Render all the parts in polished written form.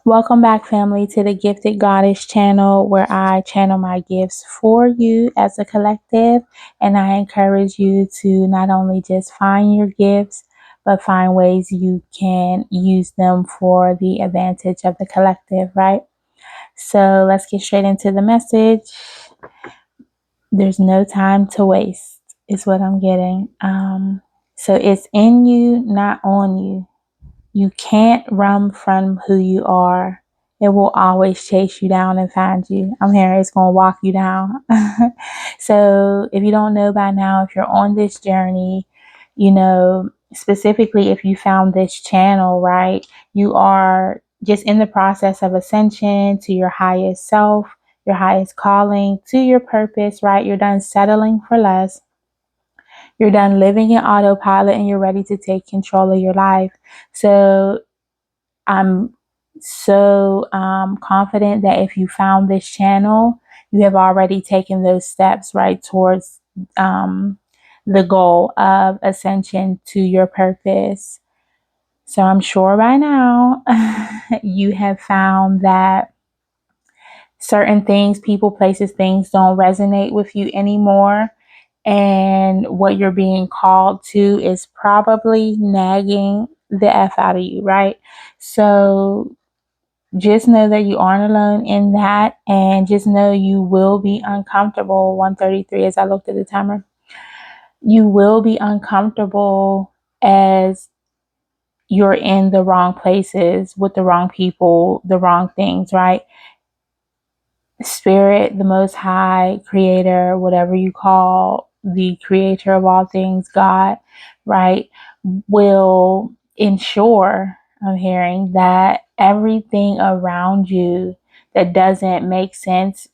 Welcome back, family, to the Gifted Goddess channel where I channel my gifts for you as a collective. And I encourage you to not only just find your gifts, but find ways you can use them for the advantage of the collective, right? So let's get straight into the message. There's no time to waste, is what I'm getting. So it's in you, not on you. You can't run from who you are. It will always chase you down and find you. I'm here. It's going to walk you down. So if you don't know by now, if you're on this journey, specifically if you found this channel, right, you are just in the process of ascension to your highest self, your highest calling, to your purpose, right? You're done settling for less. You're done living in autopilot and you're ready to take control of your life. So I'm so confident that if you found this channel, you have already taken those steps right towards the goal of ascension to your purpose. So I'm sure by now you have found that certain things, people, places, things don't resonate with you anymore. And what you're being called to is probably nagging the F out of you, right? So just know that you aren't alone in that, and just know you will be uncomfortable. 1:33 as I looked at the timer. You will be uncomfortable as you're in the wrong places with the wrong people, the wrong things, right? Spirit, the Most High, Creator, whatever you call the creator of all things, God, right, will ensure, I'm hearing, that everything around you that doesn't make sense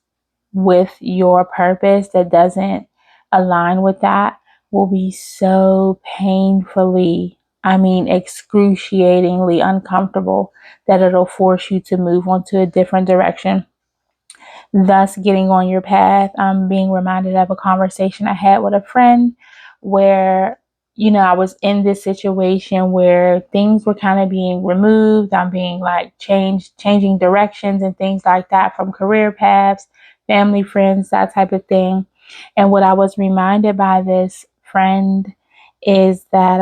with your purpose, that doesn't align with that, will be so painfully, excruciatingly uncomfortable that it'll force you to move on to a different direction, thus getting on your path. I'm being reminded of a conversation I had with a friend where, I was in this situation where things were kind of being removed. I'm being like changing directions and things like that from career paths, family, friends, that type of thing. And what I was reminded by this friend is that,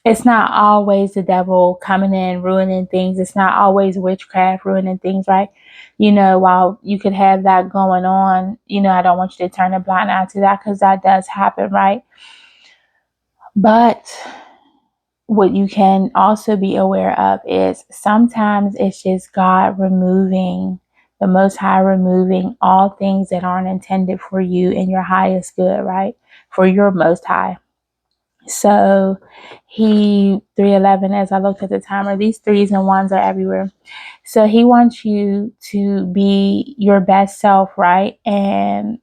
it's not always the devil coming in, ruining things. It's not always witchcraft ruining things, right? While you could have that going on, I don't want you to turn a blind eye to that because that does happen, right? But what you can also be aware of is sometimes it's just God removing, the Most High removing all things that aren't intended for you in your highest good, right? For your Most High. So he 311, as I looked at the timer, these threes and ones are everywhere. So he wants you to be your best self, right? And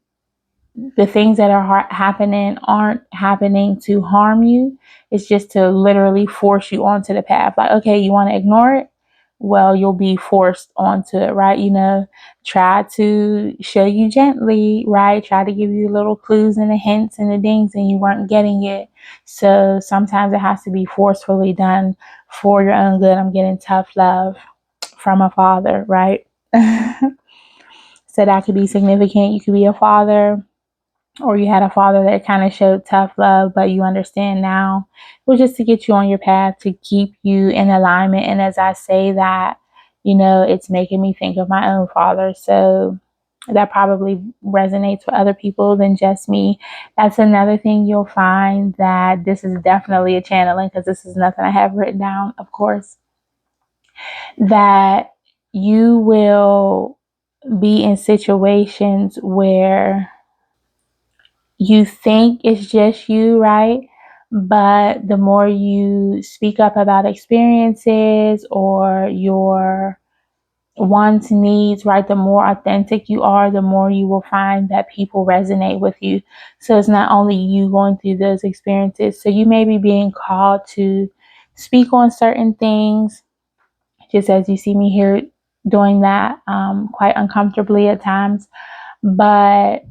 the things that are happening aren't happening to harm you. It's just to literally force you onto the path. Like, okay, you want to ignore it? Well, you'll be forced onto it, right? Try to show you gently, right? Try to give you little clues and the hints and the dings, and you weren't getting it. So sometimes it has to be forcefully done for your own good. I'm getting tough love from a father, right? So that could be significant. You could be a father, or you had a father that kind of showed tough love, but you understand now. It was just to get you on your path, to keep you in alignment. And as I say that, it's making me think of my own father. So that probably resonates with other people than just me. That's another thing you'll find, that this is definitely a channeling, because this is nothing I have written down, of course, that you will be in situations where you think it's just you, right? But the more you speak up about experiences or your wants, needs, right, the more authentic you are, the more you will find that people resonate with you. So it's not only you going through those experiences. So you may be being called to speak on certain things, just as you see me here doing that, quite uncomfortably at times. But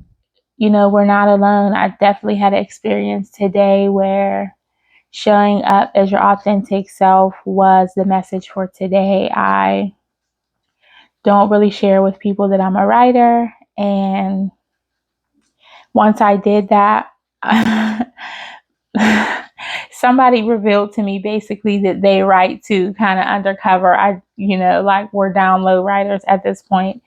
we're not alone. I definitely had an experience today where Showing up as your authentic self was the message for today. I don't really share with people that I'm a writer, and once I did that, somebody revealed to me basically that they write too, kind of undercover. Like we're down low writers at this point.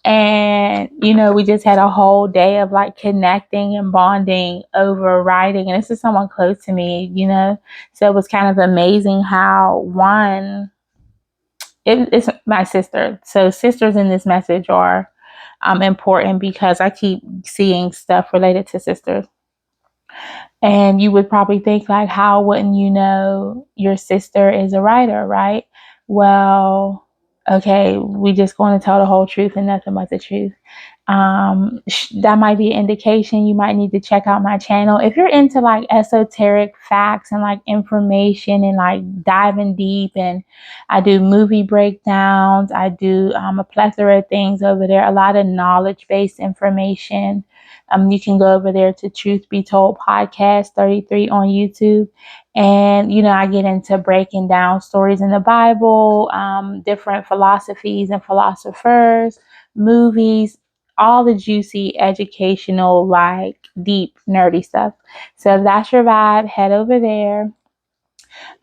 And, we just had a whole day of like connecting and bonding over writing. And this is someone close to me, So it was kind of amazing how it's my sister. So sisters in this message are important because I keep seeing stuff related to sisters. And you would probably think, like, how wouldn't you know your sister is a writer, right? Well, okay, we just going to tell the whole truth and nothing but the truth. That might be an indication you might need to check out my channel. If you're into like esoteric facts and like information and like diving deep, and I do movie breakdowns, I do a plethora of things over there, a lot of knowledge-based information. You can go over there to Truth Be Told Podcast 33 on YouTube. And, I get into breaking down stories in the Bible, different philosophies and philosophers, movies, all the juicy, educational, like deep, nerdy stuff. So if that's your vibe, head over there.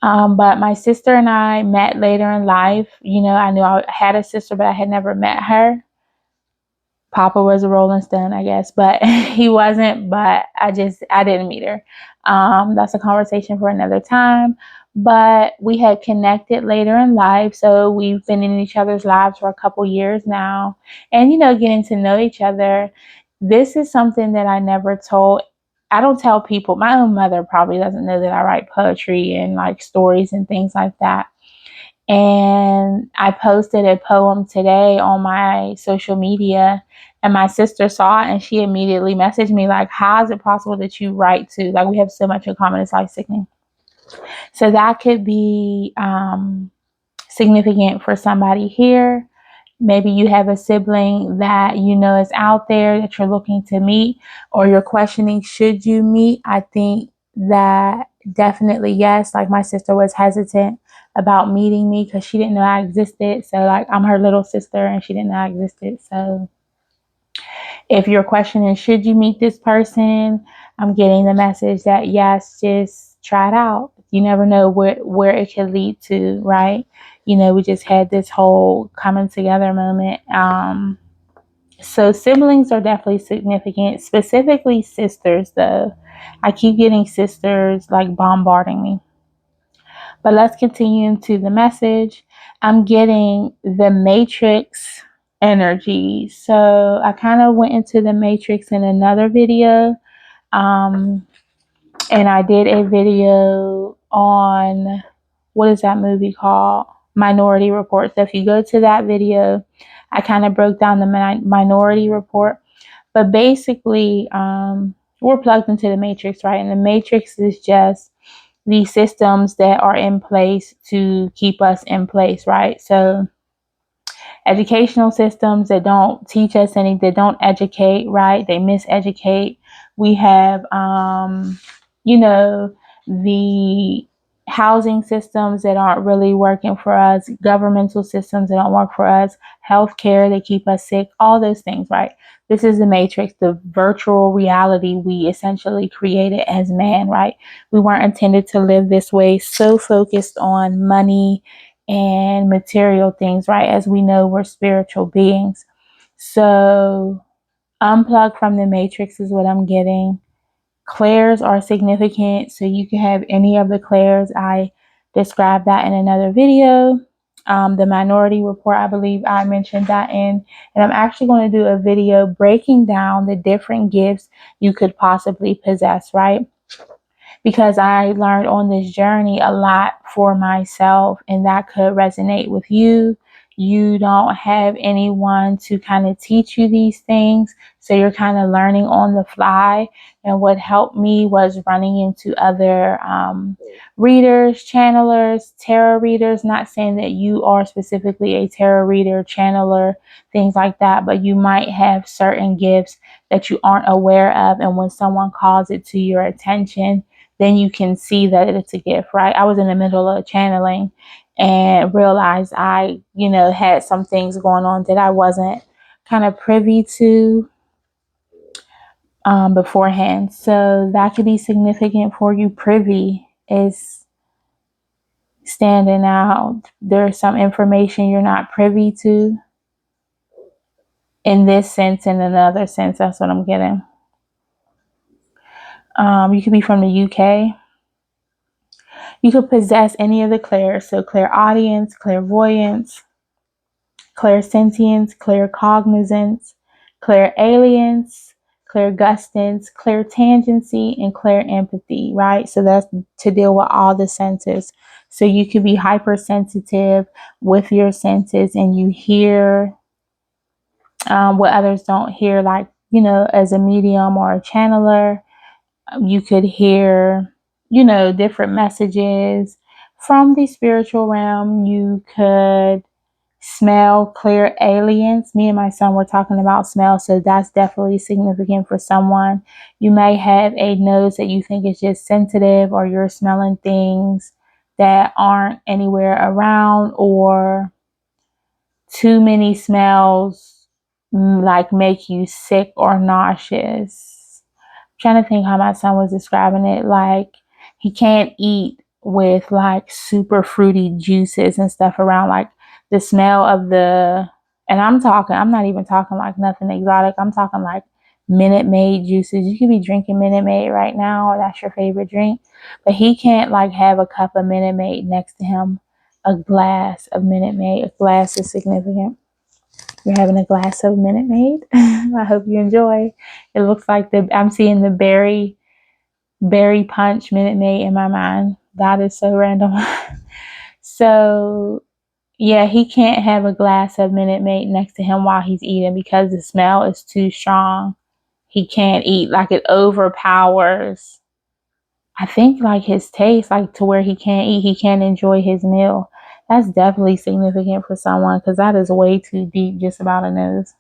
But my sister and I met later in life. I knew I had a sister, but I had never met her. Papa was a Rolling Stone, I guess, but he wasn't. But I didn't meet her. That's a conversation for another time. But we had connected later in life, so we've been in each other's lives for a couple years now, and getting to know each other. This is something that I never told. I don't tell people. My own mother probably doesn't know that I write poetry and like stories and things like that. And I posted a poem today on my social media, and my sister saw it and she immediately messaged me like, how is it possible that you write too? Like, we have so much in common. It's like sickening. So that could be significant for somebody here. Maybe you have a sibling that is out there that you're looking to meet, or you're questioning, should you meet? I think that definitely yes. Like, my sister was hesitant about meeting me because she didn't know I existed. So like, I'm her little sister and she didn't know I existed. So if you're questioning, should you meet this person? I'm getting the message that yes, just try it out. You never know where it could lead to, right? We just had this whole coming together moment. So siblings are definitely significant, specifically sisters, though. I keep getting sisters like bombarding me. But let's continue into the message. I'm getting the Matrix energy. So I kind of went into the Matrix in another video. And I did a video on, what is that movie called? Minority Report. So if you go to that video, I kind of broke down the Minority Report. But basically, we're plugged into the Matrix, right? And the Matrix is just these systems that are in place to keep us in place, right? So educational systems that don't teach us that don't educate, right? They miseducate. We have, the housing systems that aren't really working for us, governmental systems that don't work for us, healthcare that keep us sick, all those things, right? This is the Matrix, the virtual reality we essentially created as man, right? We weren't intended to live this way, so focused on money and material things, right? As we know, we're spiritual beings. So unplug from the Matrix is what I'm getting. Clairs are significant, so you can have any of the clairs. I described that in another video. The Minority Report, I believe I mentioned that in, and I'm actually going to do a video breaking down the different gifts you could possibly possess, right? Because I learned on this journey a lot for myself, and that could resonate with you. You don't have anyone to kind of teach you these things, so you're kind of learning on the fly. And what helped me was running into other readers, channelers, tarot readers. Not saying that you are specifically a tarot reader, channeler, things like that, but you might have certain gifts that you aren't aware of, and when someone calls it to your attention, then you can see that it's a gift, right? I was in the middle of channeling and realized I, had some things going on that I wasn't kind of privy to beforehand. So that could be significant for you. Privy is standing out. There's some information you're not privy to in this sense, in another sense. That's what I'm getting. You could be from the UK. You could possess any of the clairs. So clairaudience, clairvoyance, clairsentience, claircognizance, clairalience, clairgustance, clairtangency, and clairempathy, right? So that's to deal with all the senses. So you could be hypersensitive with your senses and you hear what others don't hear, like, as a medium or a channeler. You could hear, different messages from the spiritual realm. You could smell clear aliens. Me and my son were talking about smell, so that's definitely significant for someone. You may have a nose that you think is just sensitive, or you're smelling things that aren't anywhere around, or too many smells like make you sick or nauseous. I'm trying to think how my son was describing it. Like, he can't eat with like super fruity juices and stuff around, like the smell of and I'm not even talking like nothing exotic. I'm talking like Minute Maid juices. You could be drinking Minute Maid right now, or that's your favorite drink, but he can't like have a cup of Minute Maid next to him. A glass of Minute Maid. A glass is significant. You're having a glass of Minute Maid. I hope you enjoy. It looks like I'm seeing the berry punch Minute Maid in my mind. That is so random. So yeah, he can't have a glass of Minute Maid next to him while he's eating because the smell is too strong. He can't eat. Like, it overpowers, I think, like his taste, like to where he can't eat. He can't enjoy his meal. That's definitely significant for someone, because that is way too deep just about a nose.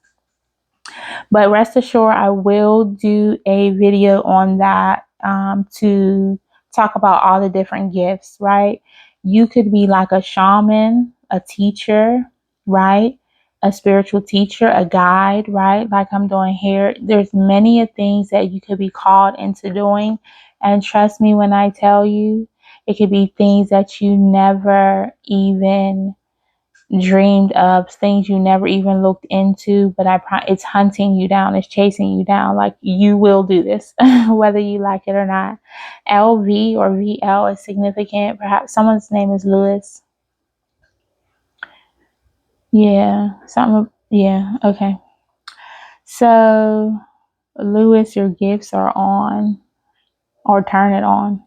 But rest assured, I will do a video on that to talk about all the different gifts, right? You could be like a shaman, a teacher, right? A spiritual teacher, a guide, right? Like I'm doing here. There's many things that you could be called into doing. And trust me when I tell you, it could be things that you never even dreamed of, things you never even looked into, but it's hunting you down, it's chasing you down. Like, you will do this whether you like it or not. LV or VL is significant. Perhaps someone's name is Lewis. Okay. So Lewis, your gifts are on, or turn it on.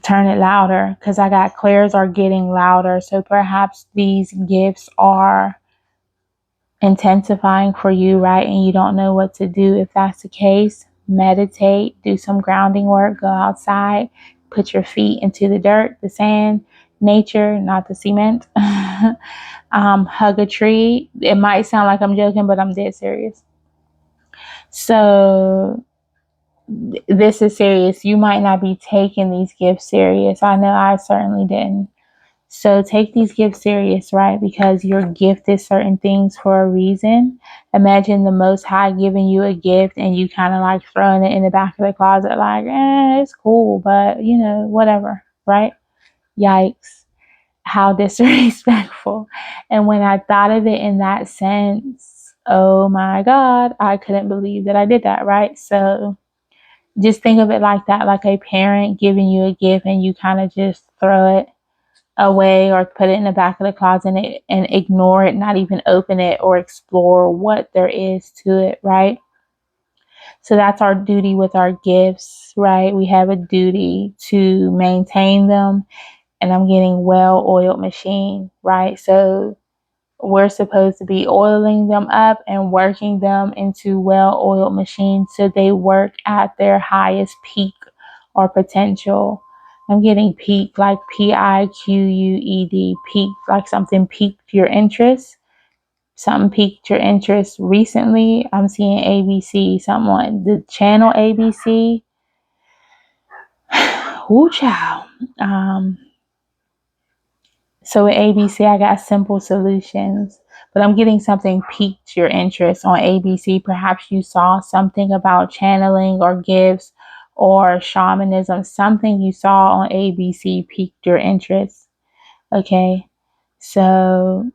Turn it louder, because I got clairs are getting louder. So perhaps these gifts are intensifying for you, right? And you don't know what to do. If that's the case, meditate, do some grounding work, go outside, put your feet into the dirt, the sand, nature, not the cement. Hug a tree. It might sound like I'm joking, but I'm dead serious. So this is serious. You might not be taking these gifts serious. I know I certainly didn't. So take these gifts serious, right? Because you're gifted certain things for a reason. Imagine the Most High giving you a gift and you kind of like throwing it in the back of the closet, like, it's cool, but whatever, right? Yikes. How disrespectful. And when I thought of it in that sense, oh my God, I couldn't believe that I did that, right? So just think of it like that, like a parent giving you a gift and you kind of just throw it away or put it in the back of the closet and ignore it, not even open it or explore what there is to it, right? So that's our duty with our gifts, right? We have a duty to maintain them, and I'm getting well-oiled machine, right? So we're supposed to be oiling them up and working them into well-oiled machines so they work at their highest peak or potential. I'm getting peak, like PIQUED, peak, like something piqued your interest. Something piqued your interest recently. I'm seeing ABC, someone, the channel ABC. Whoo, child. So with ABC, I got simple solutions, but I'm getting something piqued your interest on ABC. Perhaps you saw something about channeling or gifts or shamanism. Something you saw on ABC piqued your interest. Okay. So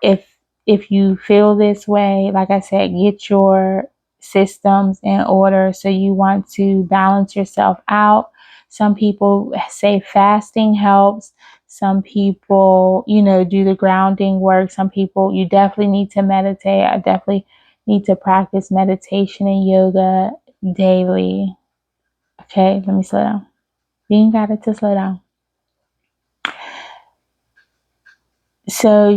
if if you feel this way, like I said, get your systems in order. So you want to balance yourself out. Some people say fasting helps. Some people, do the grounding work. Some people, you definitely need to meditate. I definitely need to practice meditation and yoga daily. Okay, let me slow down. You ain't got it to slow down. So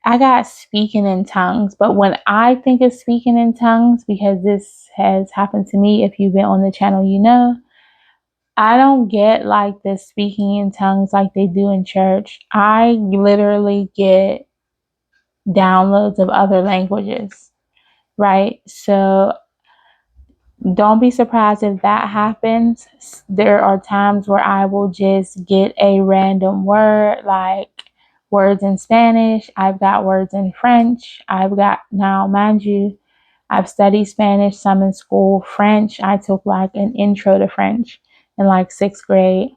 I got speaking in tongues, but when I think of speaking in tongues, because this has happened to me, if you've been on the channel, I don't get like the speaking in tongues like they do in church. I literally get downloads of other languages, right? So don't be surprised if that happens. There are times where I will just get a random word, like words in Spanish. I've got words in French. Now, mind you, I've studied Spanish, some in school. French, I took like an intro to French in like 6th grade.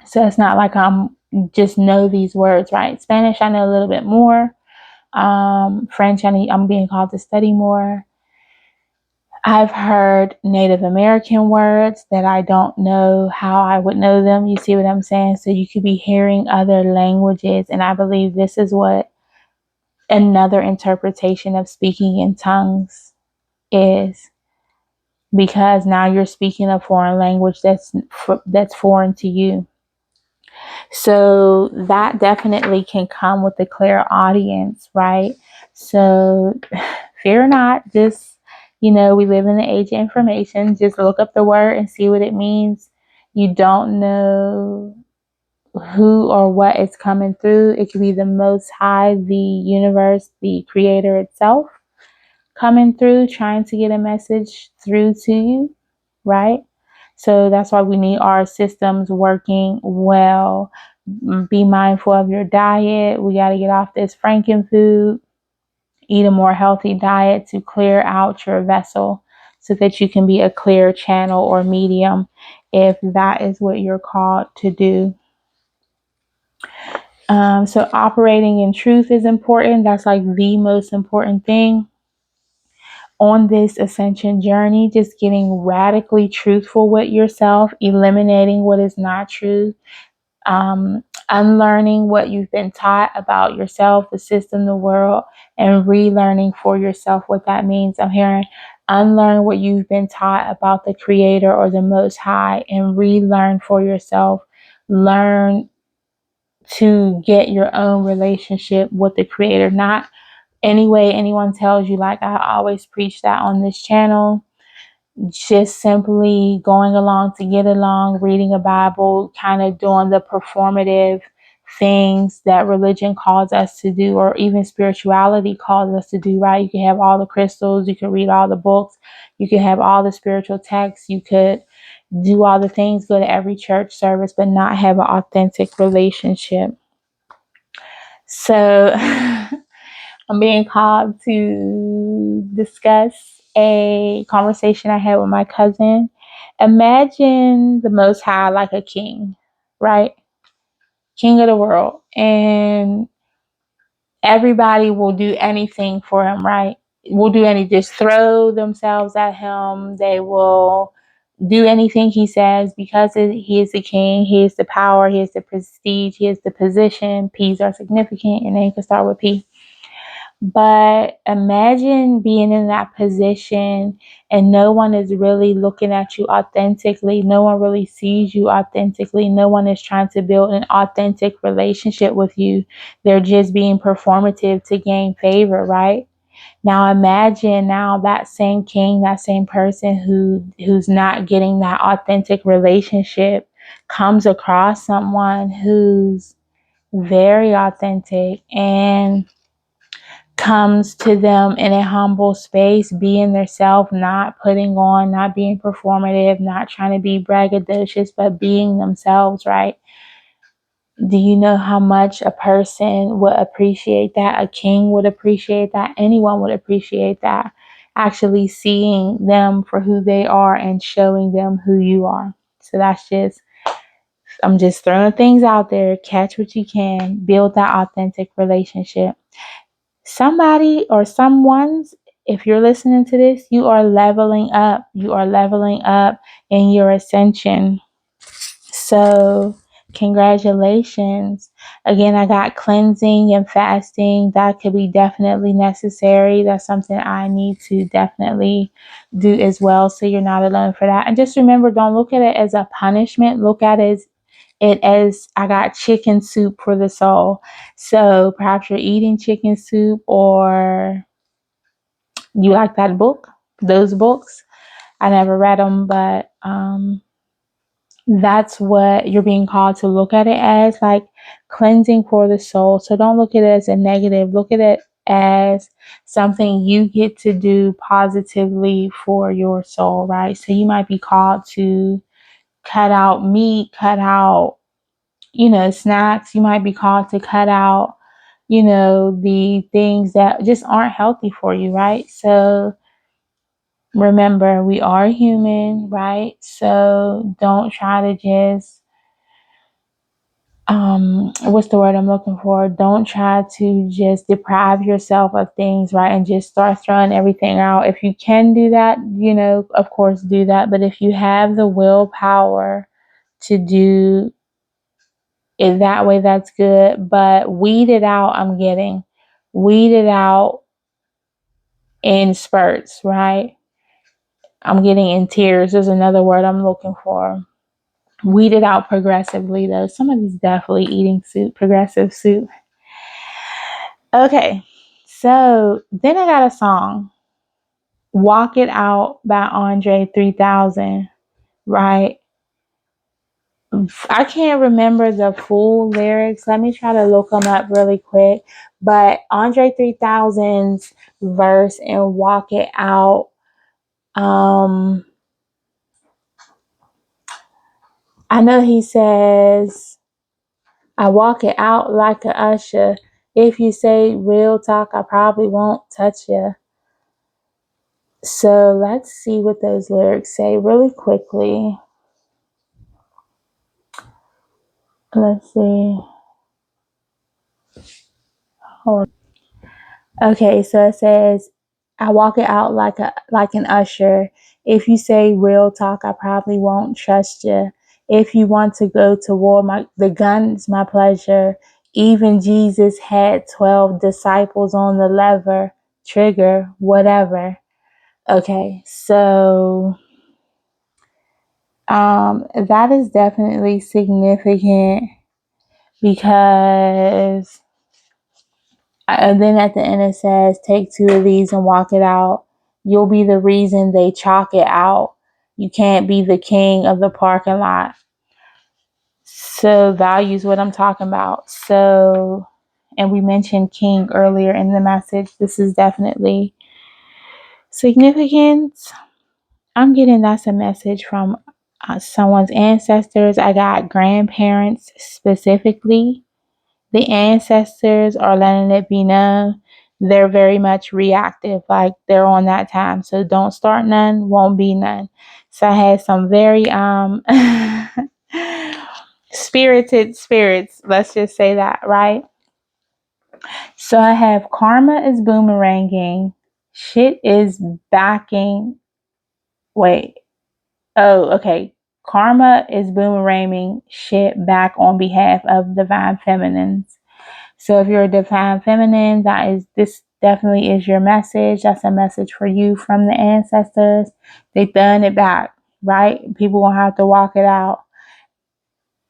So it's not like I'm just know these words, right? Spanish, I know a little bit more. French, I'm being called to study more. I've heard Native American words that I don't know how I would know them. You see what I'm saying? So you could be hearing other languages. And I believe this is what another interpretation of speaking in tongues is, because now you're speaking a foreign language that's foreign to you. So that definitely can come with a clear audience, right? So fear not. Just, we live in the age of information. Just look up the word and see what it means. You don't know who or what is coming through. It could be the Most High, the universe, the creator itself coming through, trying to get a message through to you, right? So that's why we need our systems working well. Be mindful of your diet. We got to get off this Franken food. Eat a more healthy diet to clear out your vessel so that you can be a clear channel or medium if that is what you're called to do. So operating in truth is important. That's like the most important thing on this ascension journey. Just getting radically truthful with yourself, eliminating what is not true, unlearning what you've been taught about yourself, the system, the world, and relearning for yourself what that means. I'm hearing unlearn what you've been taught about the creator or the Most High and relearn for yourself. Learn to get your own relationship with the creator, not any way anyone tells you. Like I always preach that on this channel. Just simply going along to get along, reading a Bible, kind of doing the performative things that religion calls us to do, or even spirituality calls us to do, right? You can have all the crystals, you can read all the books, you can have all the spiritual texts, you could do all the things, go to every church service, but not have an authentic relationship. So I'm being called to discuss a conversation I had with my cousin. Imagine the Most High like a king, right? King of the world. And everybody will do anything for him, right? Will do just throw themselves at him. They will do anything he says because he is the king. He is the power. He is the prestige. He is the position. P's are significant. Your name can start with P. But imagine being in that position and no one is really looking at you authentically. No one really sees you authentically. No one is trying to build an authentic relationship with you. They're just being performative to gain favor, right? Now imagine that same king, that same person who's not getting that authentic relationship comes across someone who's very authentic and comes to them in a humble space, being their self, not putting on, not being performative, not trying to be braggadocious, but being themselves, right? Do you know how much a person would appreciate that? A king would appreciate that. Anyone would appreciate that. Actually seeing them for who they are and showing them who you are. So I'm just throwing things out there. Catch what you can. Build that authentic relationship. Somebody or someone's, if you're listening to this, you are leveling up. You are leveling up in your ascension. So, congratulations. Again, I got cleansing and fasting. That could be definitely necessary. That's something I need to definitely do as well. So, you're not alone for that. And just remember, don't look at it as a punishment. Look at it as I got chicken soup for the soul. So, perhaps you're eating chicken soup, or you like that book, those books. I never read them, but that's what you're being called to look at it as, like cleansing for the soul. So don't look at it as a negative. Look at it as something you get to do positively for your soul, right? So you might be called to cut out meat, cut out, snacks. You might be called to cut out, the things that just aren't healthy for you, right? So remember, we are human, right? So don't try to just what's the word I'm looking for? Don't try to just deprive yourself of things, right? And just start throwing everything out. If you can do that, of course do that. But if you have the willpower to do it that way, that's good. But weed it out, weed it out in spurts, right? I'm getting in tears. There's another word I'm looking for. Weed it out progressively, though. Somebody's definitely eating soup, progressive soup. Okay, so then I got a song, Walk It Out by Andre 3000, right? I can't remember the full lyrics. Let me try to look them up really quick. But Andre 3000's verse in Walk It Out, I know he says, I walk it out like a usher. If you say real talk, I probably won't touch you. So let's see what those lyrics say really quickly. Let's see. Hold on. Okay, so it says, I walk it out like an usher. If you say real talk, I probably won't trust you. If you want to go to war, the gun's my pleasure. Even Jesus had 12 disciples on the lever, trigger, whatever. Okay, so that is definitely significant because then at the end it says, take 2 of these and walk it out. You'll be the reason they chalk it out. You can't be the king of the parking lot. So values what I'm talking about. So, and we mentioned king earlier in the message. This is definitely significant. I'm getting that's a message from someone's ancestors. I got grandparents specifically. The ancestors are letting it be known they're very much reactive, like they're on that time. So don't start none, won't be none. So I had some very spirited spirits, let's just say that, right? So I have karma is boomeranging, shit is backing. Wait. Oh, okay. Karma is boomeranging shit back on behalf of divine feminines. So if you're a divine feminine, this definitely is your message. That's a message for you from the ancestors. They done it back, right? People gonna have to walk it out.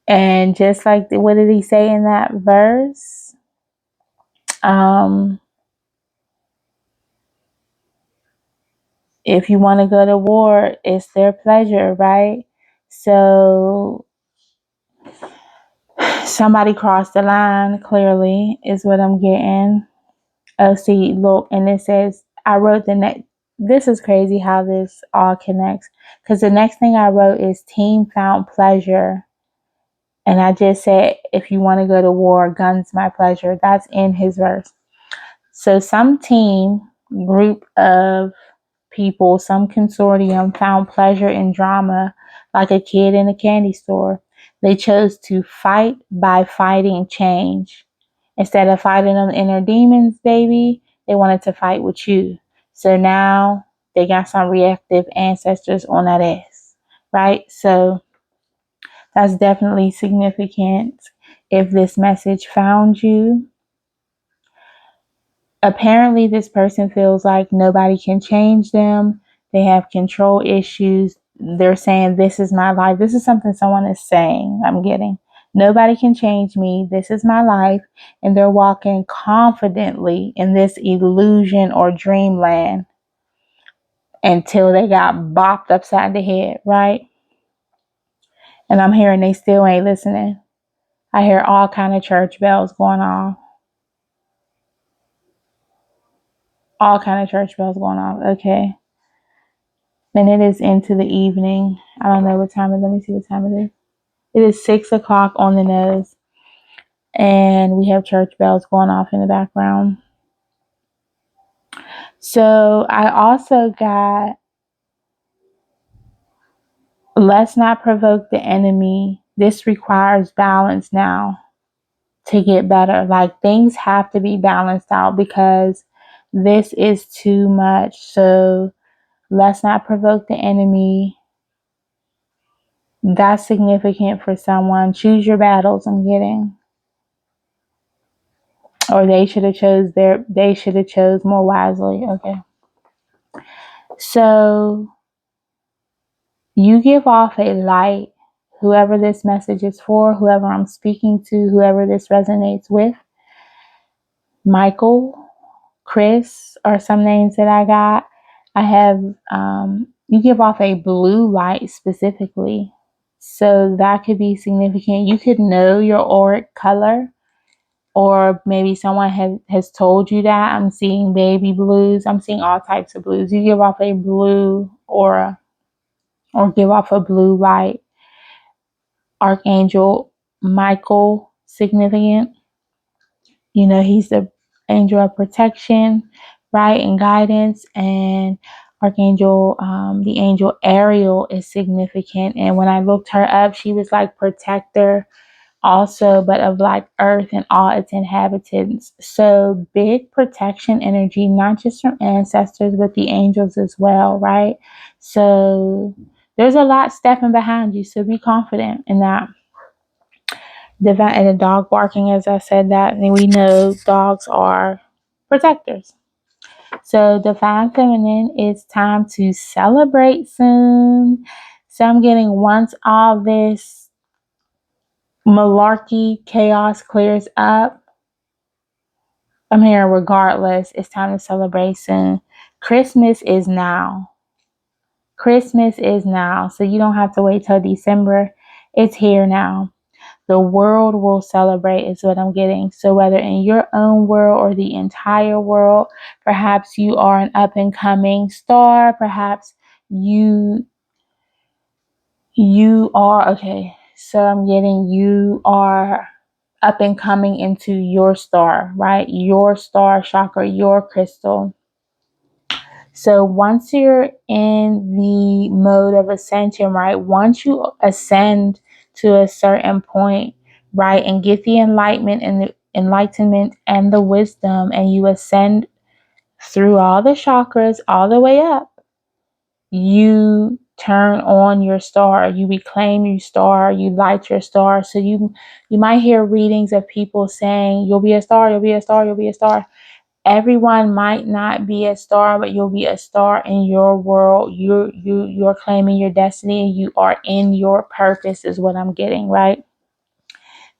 And just like what did he say in that verse? If you want to go to war, it's their pleasure, right? So somebody crossed the line, clearly, is what I'm getting. Oh, see, look, and it says, I wrote the next. This is crazy how this all connects. Because the next thing I wrote is team found pleasure. And I just said, if you want to go to war, guns my pleasure. That's in his verse. So some team, group of people, some consortium found pleasure in drama like a kid in a candy store. They chose to fight by fighting change. Instead of fighting them inner demons, baby, they wanted to fight with you. So now they got some reactive ancestors on that ass, right? So that's definitely significant if this message found you. Apparently, this person feels like nobody can change them. They have control issues. They're saying, this is my life. This is something someone is saying. I'm getting. Nobody can change me. This is my life. And they're walking confidently in this illusion or dreamland until they got bopped upside the head, right? And I'm hearing they still ain't listening. I hear all kind of church bells going on. All kind of church bells going on. Okay. And it is into the evening. I don't know what time it is. Let me see what time it is. It is 6 o'clock on the nose. And we have church bells going off in the background. So I also got, let's not provoke the enemy. This requires balance now to get better. Like things have to be balanced out because this is too much. So let's not provoke the enemy. That's significant for someone. Choose your battles, I'm getting. Or they should have chose more wisely. Okay. So you give off a light, whoever this message is for, whoever I'm speaking to, whoever this resonates with. Michael, Chris are some names that I got. I have you give off a blue light specifically. So that could be significant. You could know your auric color, or maybe someone has told you that. I'm seeing baby blues. I'm seeing all types of blues. You give off a blue aura or give off a blue light. Archangel Michael, significant. You know, he's the angel of protection, right, and guidance. And Archangel, the angel Ariel is significant. And when I looked her up, she was like protector also, but of like earth and all its inhabitants. So big protection energy, not just from ancestors, but the angels as well, right? So there's a lot stepping behind you. So be confident in that. Divine and the dog barking, as I said that, and we know dogs are protectors. So divine feminine, it's time to celebrate soon. So I'm getting, once all this malarkey chaos clears up, I'm here regardless. It's time to celebrate soon. Christmas is now. Christmas is now. So you don't have to wait till December. It's here now. The world will celebrate is what I'm getting. So whether in your own world or the entire world, perhaps you are an up and coming star. Perhaps you are, okay. So I'm getting, you are up and coming into your star, right? Your star chakra, your crystal. So once you're in the mode of ascension, right? Once you ascend to a certain point, right, and get the enlightenment and the wisdom, and you ascend through all the chakras all the way up, you turn on your star, you reclaim your star, you light your star. So you might hear readings of people saying, you'll be a star, you'll be a star, you'll be a star. Everyone might not be a star, but you'll be a star in your world. You're claiming your destiny. You are in your purpose is what I'm getting, right?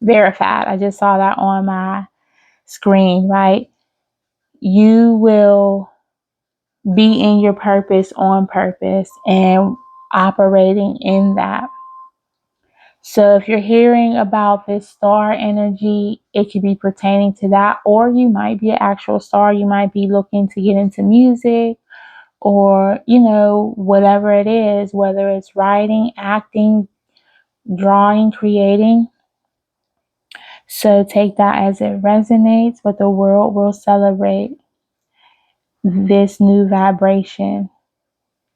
Verified. I just saw that on my screen, right? You will be in your purpose on purpose and operating in that. So if you're hearing about this star energy, it could be pertaining to that, or you might be an actual star. You might be looking to get into music or, whatever it is, whether it's writing, acting, drawing, creating. So take that as it resonates, but the world will celebrate this new vibration.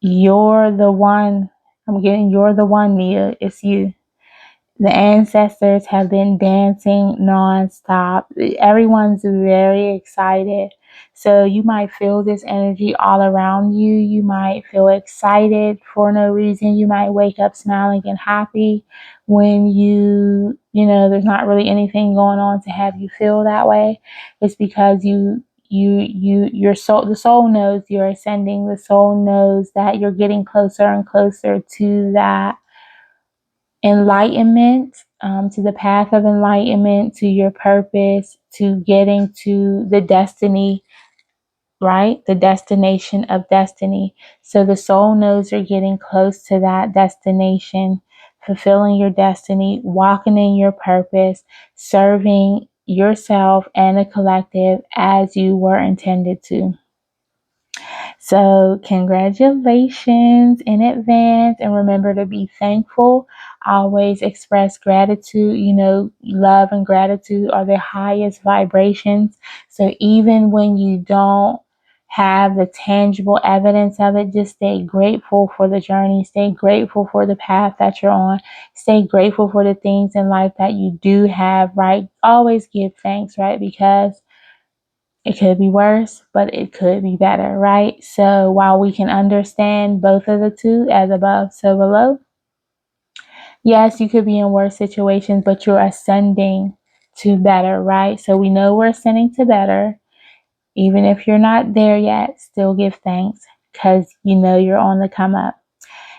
You're the one. You're the one, Mia. It's you. The ancestors have been dancing nonstop. Everyone's very excited. So you might feel this energy all around you. You might feel excited for no reason. You might wake up smiling and happy when there's not really anything going on to have you feel that way. It's because your soul, the soul knows you're ascending. The soul knows that you're getting closer and closer to that enlightenment, to the path of enlightenment, to your purpose, to getting to the destiny, right? The destination of destiny. So the soul knows you're getting close to that destination, fulfilling your destiny, walking in your purpose, serving yourself and the collective as you were intended to. So, congratulations in advance, and remember to be thankful. Always express gratitude. Love and gratitude are the highest vibrations. So, even when you don't have the tangible evidence of it, just stay grateful for the journey, stay grateful for the path that you're on, stay grateful for the things in life that you do have, right? Always give thanks, right? Because it could be worse, but it could be better, right? So while we can understand both of the two, as above, so below, yes, you could be in worse situations, but you're ascending to better, right? So we know we're ascending to better. Even if you're not there yet, still give thanks because you're on the come up.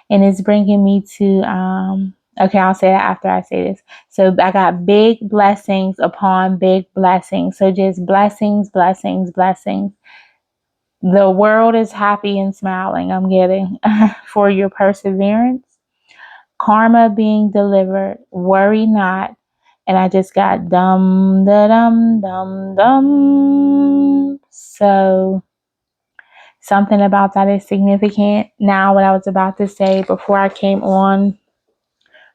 And it's bringing me to, okay, I'll say that after I say this. So I got big blessings upon big blessings. So just blessings, blessings, blessings. The world is happy and smiling, I'm getting, for your perseverance. Karma being delivered. Worry not. And I just got dum, da, dum, dum, dum. So something about that is significant. Now, what I was about to say before I came on,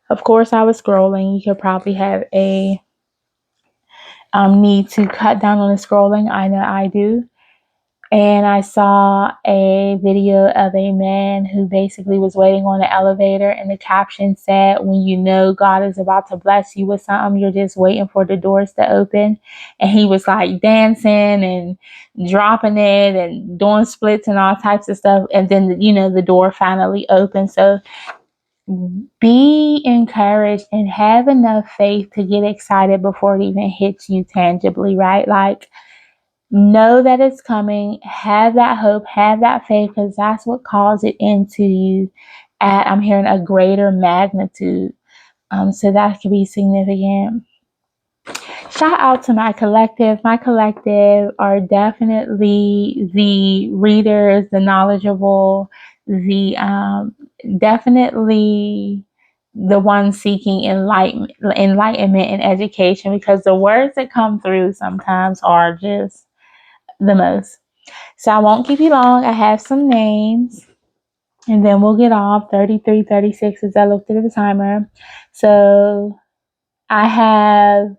of course, I was scrolling. You could probably have a need to cut down on the scrolling. I know I do. And I saw a video of a man who basically was waiting on the elevator, and the caption said, when you know God is about to bless you with something, you're just waiting for the doors to open. And he was like dancing and dropping it and doing splits and all types of stuff. And then, the door finally opened. So be encouraged and have enough faith to get excited before it even hits you tangibly, right? Like, know that it's coming, have that hope, have that faith, because that's what calls it into you at, I'm hearing, a greater magnitude. So that could be significant. Shout out to my collective. My collective are definitely the readers, the knowledgeable, the definitely the ones seeking enlightenment and education, because the words that come through sometimes are just the most. So I won't keep you long. I have some names and then we'll get off. 33, 36 as I looked at the timer. So I have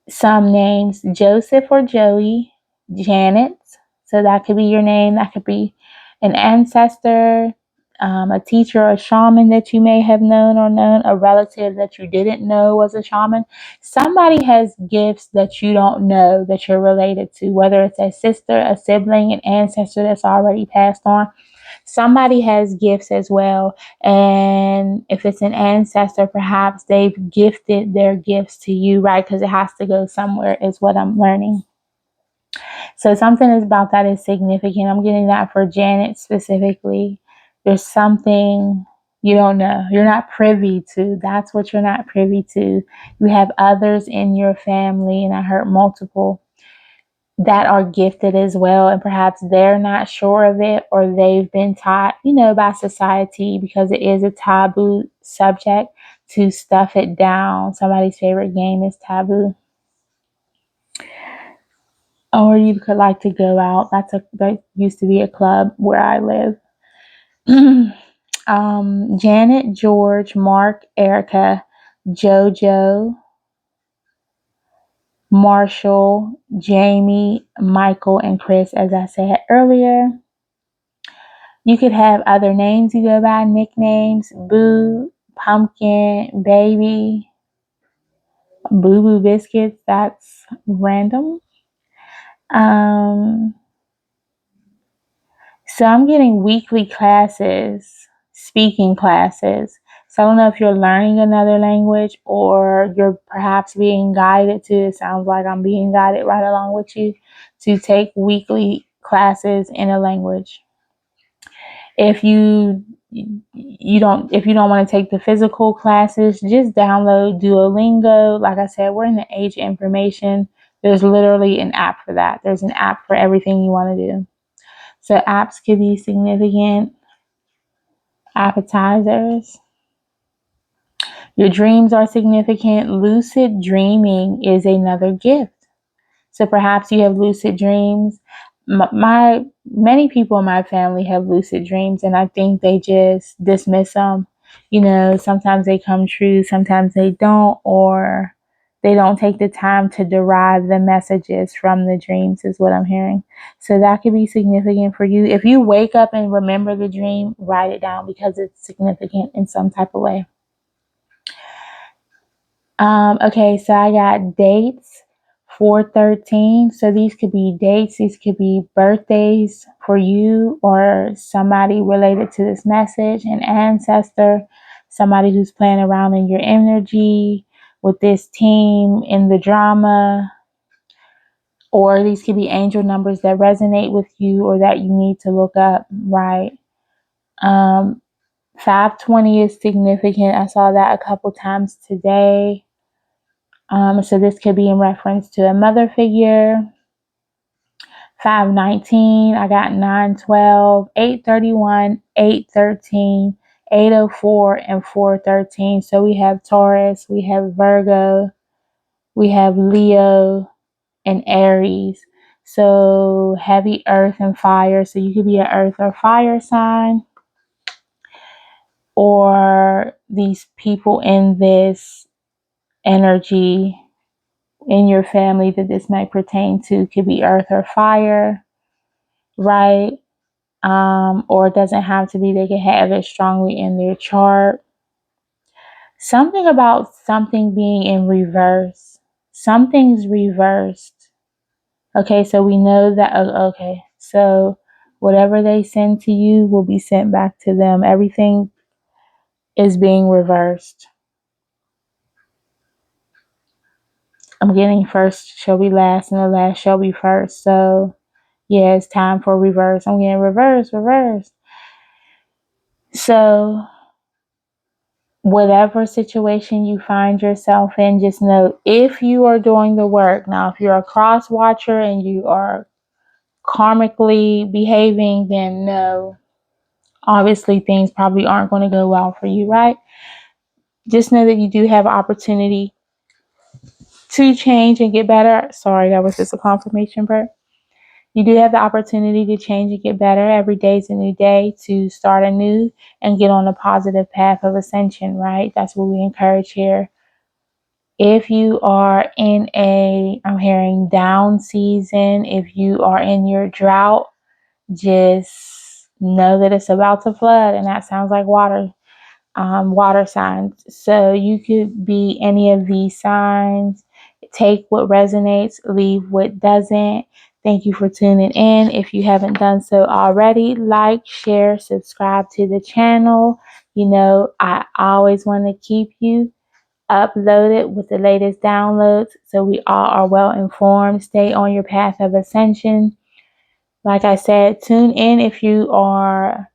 some names: Joseph or Joey, Janet. So that could be your name. That could be an ancestor, a teacher or a shaman that you may have known, a relative that you didn't know was a shaman. Somebody has gifts that you don't know that you're related to, whether it's a sister, a sibling, an ancestor that's already passed on. Somebody has gifts as well. And if it's an ancestor, perhaps they've gifted their gifts to you, right? Because it has to go somewhere, is what I'm learning. So something is about that is significant. I'm getting that for Janet specifically. There's something you don't know. You're not privy to. That's what you're not privy to. You have others in your family, and I heard multiple, that are gifted as well, and perhaps they're not sure of it, or they've been taught, by society, because it is a taboo subject, to stuff it down. Somebody's favorite game is Taboo. Or you could like to go out. That used to be a club where I live. Janet, George, Mark, Erica, JoJo, Marshall, Jamie, Michael, and Chris, as I said earlier. You could have other names you go by, nicknames, Boo, Pumpkin, Baby, Boo Boo Biscuits. That's random. So I'm getting weekly classes, speaking classes. So I don't know if you're learning another language or you're perhaps being guided to, it sounds like I'm being guided right along with you, to take weekly classes in a language. If you don't want to take the physical classes, just download Duolingo. Like I said, we're in the age of information. There's literally an app for that. There's an app for everything you want to do. So apps could be significant appetizers. Your dreams are significant. Lucid dreaming is another gift. So perhaps you have lucid dreams. Many people in my family have lucid dreams, and I think they just dismiss them. Sometimes they come true, sometimes they don't, or they don't take the time to derive the messages from the dreams, is what I'm hearing. So that could be significant for you. If you wake up and remember the dream, write it down because it's significant in some type of way. Okay, so I got dates 413. So these could be dates, these could be birthdays for you or somebody related to this message, an ancestor, somebody who's playing around in your energy with this team in the drama. Or these could be angel numbers that resonate with you or that you need to look up, right? 520 is significant. I saw that a couple times today. So this could be in reference to a mother figure. 519, I got 912, 831, 813, 804, and 413. So we have Taurus, we have Virgo, we have Leo, and Aries. So heavy earth and fire. So you could be an earth or fire sign. Or these people in this energy in your family that this might pertain to could be earth or fire, right? Or it doesn't have to be. They can have it strongly in their chart. Something about something being in reverse. Something's reversed. Okay, so we know that, okay, so whatever they send to you will be sent back to them. Everything is being reversed. I'm getting first shall be last and the last shall be first. So yeah, it's time for reverse. I'm getting reverse. So whatever situation you find yourself in, just know if you are doing the work. Now, if you're a cross watcher and you are karmically behaving, then no, obviously things probably aren't going to go well for you, right? Just know that you do have opportunity to change and get better. Sorry, that was just a confirmation burp. You do have the opportunity to change and get better. Every day is a new day to start anew and get on a positive path of ascension, right? That's what we encourage here. If you are in I'm hearing down season, if you are in your drought, just know that it's about to flood, and that sounds like water signs. So you could be any of these signs. Take what resonates, leave what doesn't. Thank you for tuning in. If you haven't done so already, like, share, subscribe to the channel. I always want to keep you uploaded with the latest downloads so we all are well informed. Stay on your path of ascension. Like I said, tune in if you are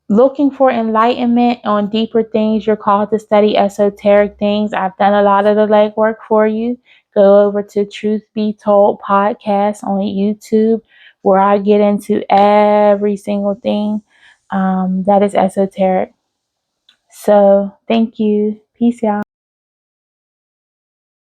looking for enlightenment on deeper things. You're called to study esoteric things. I've done a lot of the legwork for you. Go over to Truth Be Told podcast on YouTube, where I get into every single thing that is esoteric. So thank you. Peace, y'all.